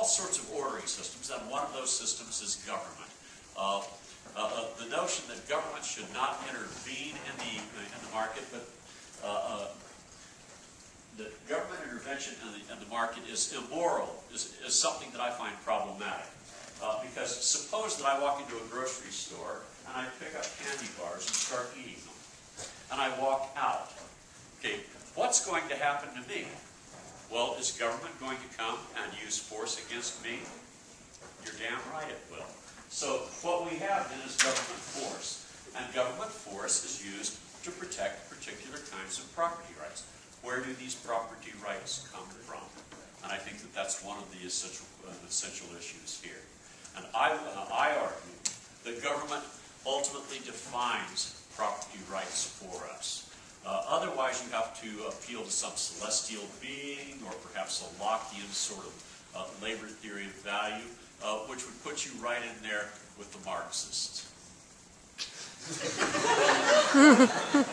sorts of ordering systems, and one of those systems is government. The notion that government should not intervene in the market, but that government intervention in the market is immoral, is something that I find problematic. Because suppose that I walk into a grocery store and I pick up candy bars and start eating them. And I walk out. Okay, what's going to happen to me? Well, is government going to come and use force against me? You're damn right it will. So what we have then is government force. And government force is used to protect particular kinds of property rights. Where do these property rights come from? And I think that that's one of the essential issues here. And I argue that government ultimately defines property rights for us. Otherwise, you have to appeal to some celestial being or perhaps a Lockean sort of labor theory of value, which would put you right in there with the Marxists.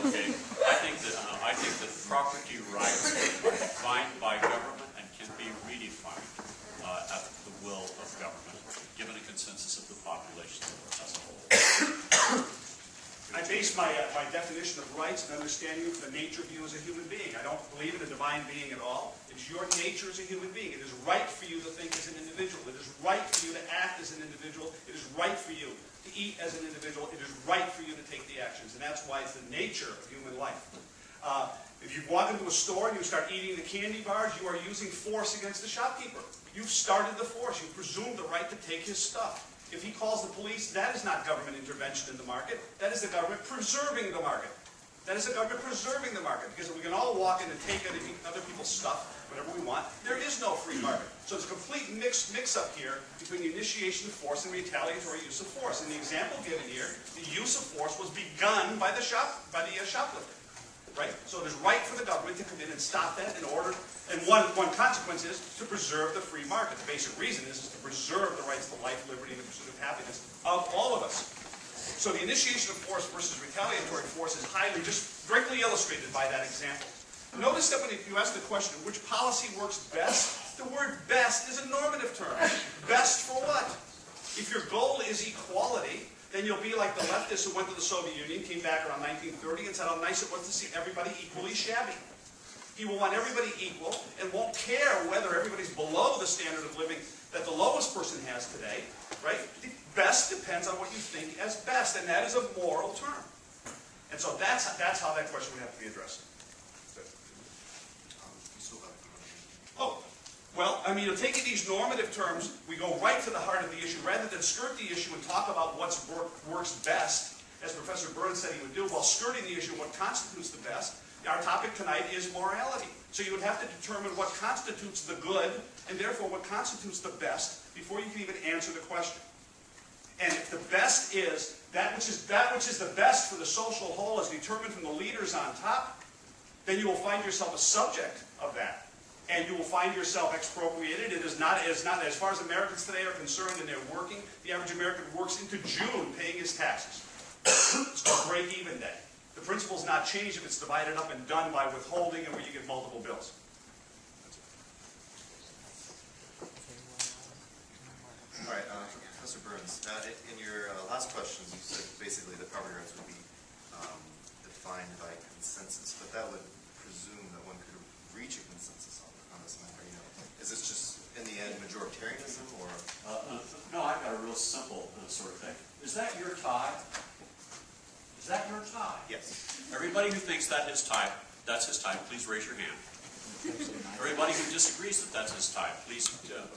Okay, I think that property rights are defined by government and can be redefined at the will of government, given a consensus of the population as a whole. I base my definition of rights and understanding of the nature of you as a human being. I don't believe in a divine being at all. It's your nature as a human being. It is right for you to think as an individual. It is right for you to act as an individual. It is right for you to eat as an individual. It is right for you to take the actions. And that's why it's the nature of human life. If you walk into a store and you start eating the candy bars, you are using force against the shopkeeper. You've started the force. You presume the right to take his stuff. If he calls the police, that is not government intervention in the market. That is the government preserving the market. That is the government preserving the market. Because if we can all walk in and take other people's stuff, whatever we want, there is no free market. So there's a complete mix-up here between the initiation of force and retaliatory use of force. In the example given here, the use of force was begun by the shoplifter. Right? So it is right for the government to come in and stop that in order, and one consequence is to preserve the free market. The basic reason is to preserve the rights to life, liberty, and the pursuit of happiness of all of us. So the initiation of force versus retaliatory force is just greatly illustrated by that example. Notice that when you ask the question, which policy works best, the word best is a normative term. Best for what? If your goal is equality, then you'll be like the leftists who went to the Soviet Union, came back around 1930, and said how nice it was to see everybody equally shabby. He will want everybody equal and won't care whether everybody's below the standard of living that the lowest person has today, right? The best depends on what you think as best, and that is a moral term. And so that's how that question would have to be addressed. Oh. Well, I mean, taking these normative terms, we go right to the heart of the issue. Rather than skirt the issue and talk about what works best, as Professor Burns said he would do, while skirting the issue of what constitutes the best, our topic tonight is morality. So you would have to determine what constitutes the good, and therefore what constitutes the best, before you can even answer the question. And if the best is that which is the best for the social whole as determined from the leaders on top, then you will find yourself a subject of that. And you will find yourself expropriated. It is not, as far as Americans today are concerned and they're working, the average American works into June paying his taxes. It's called break-even day. The principle's not changed if it's divided up and done by withholding and where you get multiple bills. All right, Professor Burns, in your last questions, you said basically that property rights would be defined by consensus, but that would presume that one could reach a consensus on this matter. You know, is this just in the end majoritarianism, or? No, I've got a real simple sort of thing. Is that your tie? Is that your tie? Yes. Everybody who thinks that's his tie, please raise your hand. Everybody who disagrees that that's his tie, please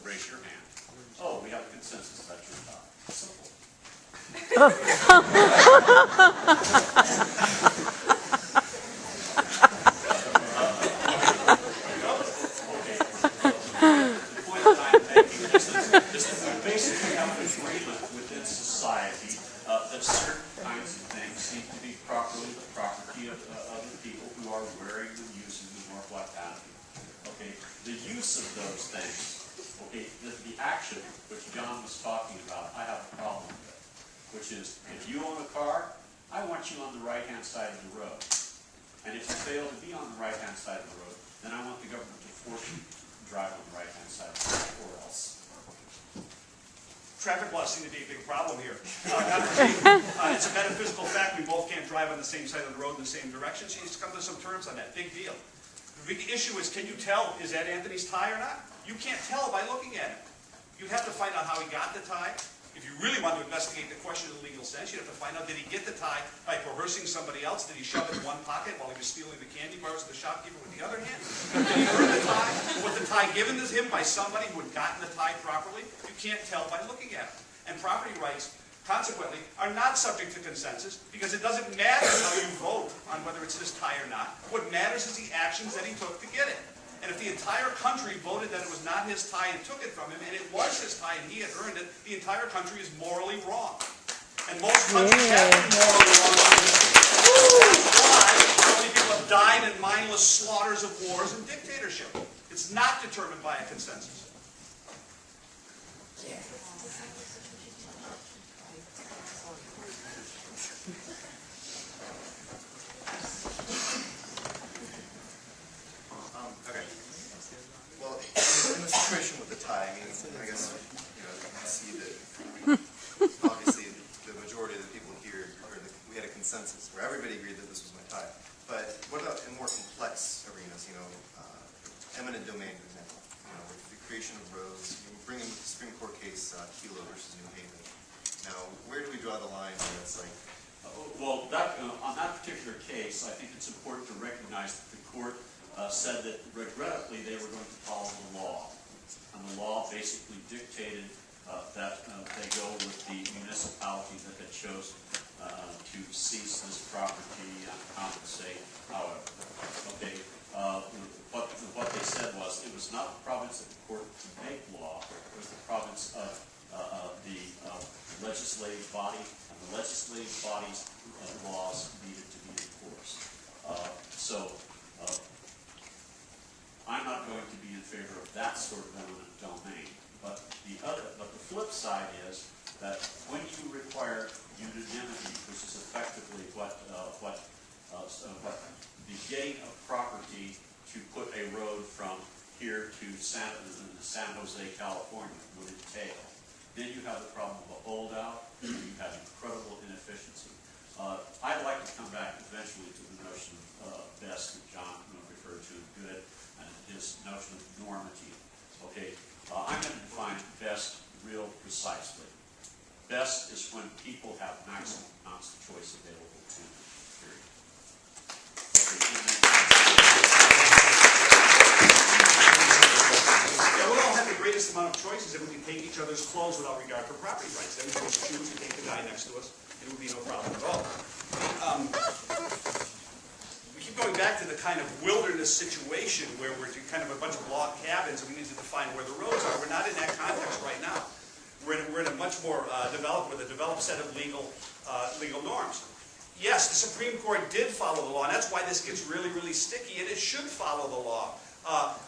raise your hand. Oh, we have a consensus. That's your tie. Simple. That certain kinds of things seem to be properly the property of the people who are wearing them, using them, or what have you. Okay, the use of those things, okay, the action which John was talking about, I have a problem with, which is, if you own a car, I want you on the right-hand side of the road. And if you fail to be on the right-hand side of the road, then I want the government to force you to drive on the right-hand side of the road, or else. Traffic laws seem to be a big problem here. It's a metaphysical fact we both can't drive on the same side of the road in the same direction, so you just come to some terms on that. Big deal. The big issue is, can you tell, is that Anthony's tie or not? You can't tell by looking at it. You'd have to find out how he got the tie. If you really want to investigate the question in the legal sense, you'd have to find out, did he get the tie by coercing somebody else? Did he shove it in one pocket while he was stealing the candy bars of the shopkeeper with the other hand? Did he earn the tie? Was the tie given to him by somebody who had gotten the tie properly? You can't tell by looking at it. And property rights, consequently, are not subject to consensus because it doesn't matter how you vote on whether it's his tie or not. What matters is the actions that he took to get it. And if the entire country voted that it was not his tie and took it from him, and it was his tie and he had earned it, the entire country is morally wrong. And most countries have been morally wrong. That's why so many people have died in mindless slaughters of wars and dictatorship. It's not determined by a consensus. Situation with the tie, I mean, I guess, you know, you can see that obviously the majority of the people here, we had a consensus where everybody agreed that this was my tie. But what about in more complex arenas, you know, eminent domain, for example, you know, with the creation of roads, you bring in the Supreme Court case, Kelo versus New Haven. Now, where do we draw the line where it's like? Well, on that particular case, I think it's important to recognize that the court said that regrettably they were going to follow the law. And the law basically dictated that they go with the municipality that had chosen to seize this property and compensate, however. Okay, what they said was it was not the province of the court to make law, it was the province of the legislative body, and the legislative body's laws needed to be enforced. I'm not going to be in favor of that sort of eminent domain. But the flip side is that when you require unanimity, which is effectively what the getting of property to put a road from here to San Jose, California would entail, then you have the problem of a holdout, you have incredible inefficiency. I'd like to come back eventually to the notion of best that John referred to, good, and his notion of normative. Okay, I'm going to define best real precisely. Best is when people have maximum amounts of choice available to them, period. Yeah, we'll all have the greatest amount of choices if we can take each other's clothes without regard for property rights. Then we can just choose to take the guy next to us. It would be no problem at all. We keep going back to the kind of wilderness situation where we're kind of a bunch of log cabins and we need to define where the roads are. We're not in that context right now. We're in a much more developed set of legal norms. Yes, the Supreme Court did follow the law, and that's why this gets really, really sticky, and it should follow the law.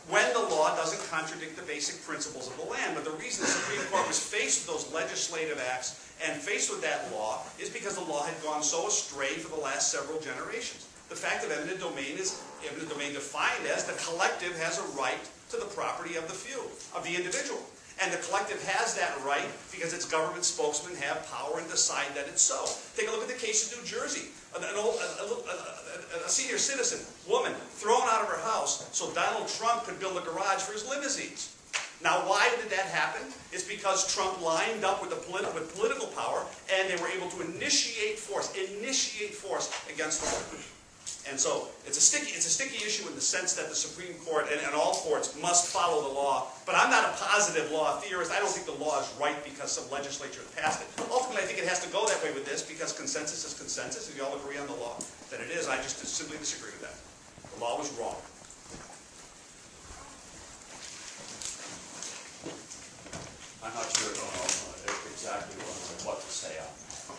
When the law doesn't contradict the basic principles of the land. But the reason the Supreme Court was faced with those legislative acts and faced with that law is because the law had gone so astray for the last several generations. The fact of eminent domain is eminent domain defined as the collective has a right to the property of the few, of the individual. And the collective has that right because its government spokesmen have power and decide that it's so. Take a look at the case in New Jersey. A senior citizen, woman, thrown out of her house so Donald Trump could build a garage for his limousines. Now, why did that happen? It's because Trump lined up with political power, and they were able to initiate force against the woman. And so it's a sticky issue in the sense that the Supreme Court and all courts must follow the law. But I'm not a positive law theorist. I don't think the law is right because some legislature passed it. Ultimately, I think it has to go that way with this because consensus is consensus, and we all agree on the law that it is. I just simply disagree with that. The law was wrong. I'm not sure exactly what to say on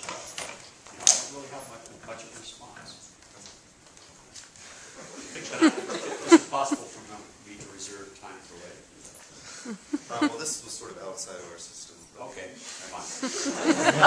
that. I don't really have much of a response. Is it possible for me to reserve time for later? Well, this was sort of outside of our system. Okay, never mind.